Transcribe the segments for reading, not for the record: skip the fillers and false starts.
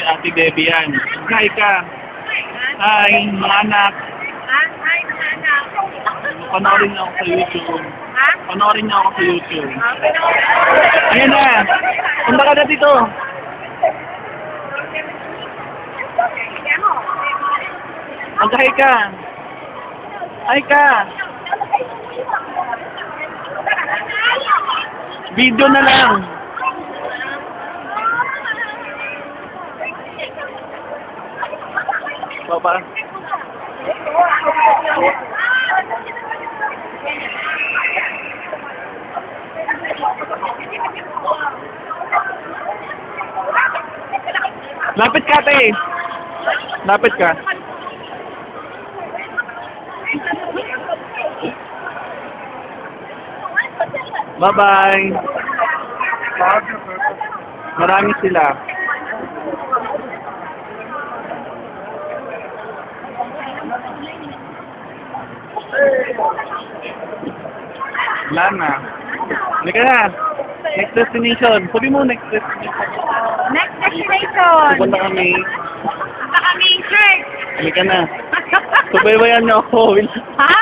Ate Debbie yan. Hi ka. Hi, mga anak. Hi, mga anak. Panoorin niyo ako sa YouTube. Ha? Panoorin niyo ako sa YouTube. Okay. Ayan na. Punta ka na dito. Mag-hi ka. Hi ka. Video na lang. Baba. Lapit ka, te. Lapit ka. Bye-bye. Marami sila. Wala na. Halika na. Next destination. Sabi mo next destination. Next destination. Pupunta kami. Punta kami church. Halika na. Subaybayan niyo ako. Ha?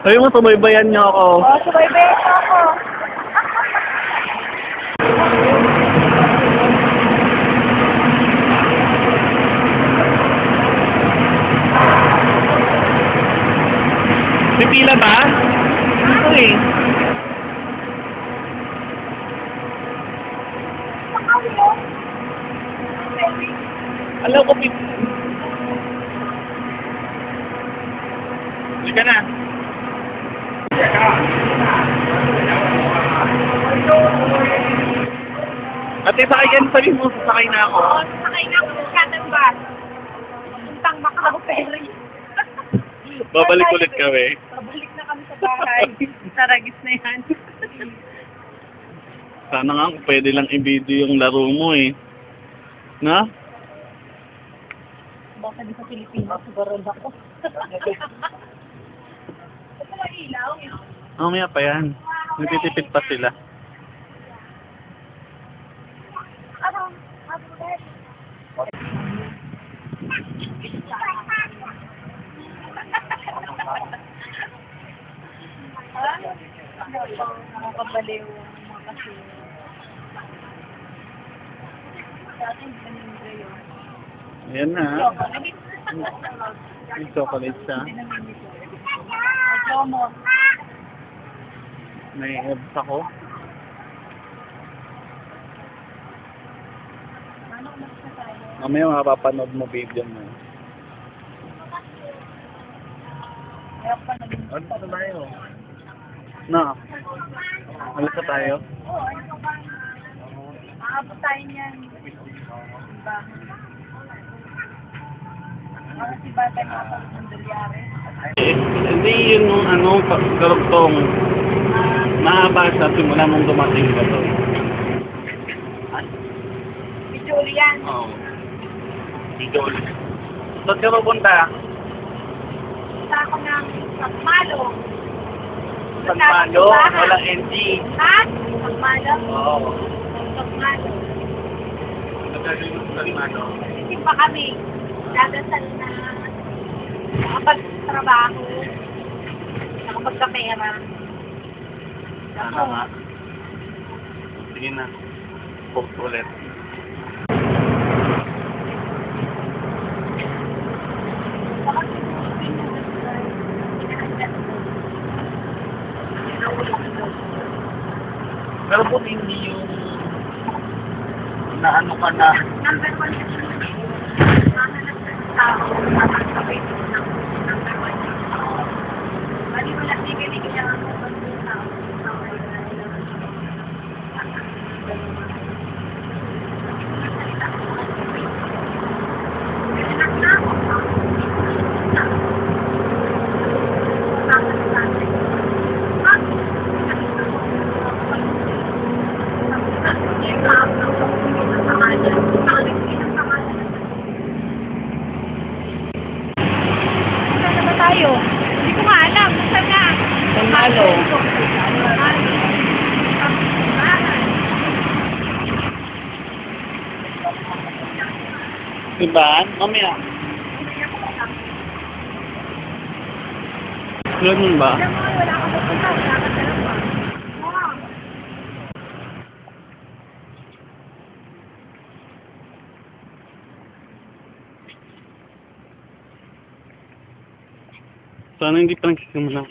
Sabi mo, subaybayan niyo ako. Oo, subaybayan ako. May pila ba? Ito eh. Alam ko, halika na. Ate, sakay ka. Sabi mo, sasakay na ako. Oo, sakay na ako ng shuttle bus. Puntang Macau Ferry. Babalik ulit kami. Babalik na kami sa bahay. Saragis na yan. Sana nga kung pwede lang i-video yung laro mo eh. Na? Baka di sa Pilipinas, siguro ako. Ito na ilaw. Mamaya pa yan. Nagtitipid pa sila. Nakakabaliw mga kasi. Dati hindi kami yun. Ayan na. May chocolate siya. May abs ako. Mamaya makapapanood mo video mo. Ano pa tayo? Na? Alas na tayo? Oo, ano ba? Aabot tayo niyan. Diba? Para si Bata na ako ng dolyare. Hindi yun yung ano, karugtong. Mahaba siya simula mong dumating ba to? Si Julian. Oo. Video ulit. Saan ka pupunta? Punta ako ng Sagmalo. Sagmalo? Walang NG. Ha? Sagmalo? Oo. Sagmalo. Nagagaling mo sa Sagmalo. Isip pa kami. Dadasal na nakapag-trabaho. Nakapagkapera. Sana nga. Sige na. Post ulit. Pero kung hindi yung naano ka na Number 1 na siya. Mahanap ng tao. Mapagkapit ng number 1. Bali wala tigil siya ang tao. Tayo. Hindi ko maalam. Saan na? Sagmalo. Simbahan? Mamaya. Mamaya ko lang. Ganun ba? Alam mo, wala ka pupunta. Wala ka talaga. Oo. Sana hindi pa nagsisimula.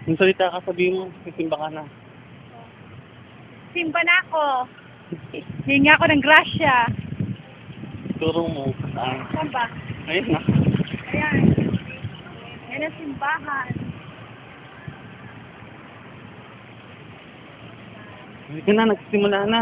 Yung salita ka, sabihin mo, sisimba ka na. Simba na ako. Hingi ako ng grasya. Turo mo kung saan. Saan ba? Ayun na. Ayan. Yan ang simbahan. Hindi ka na, nagsisimula na.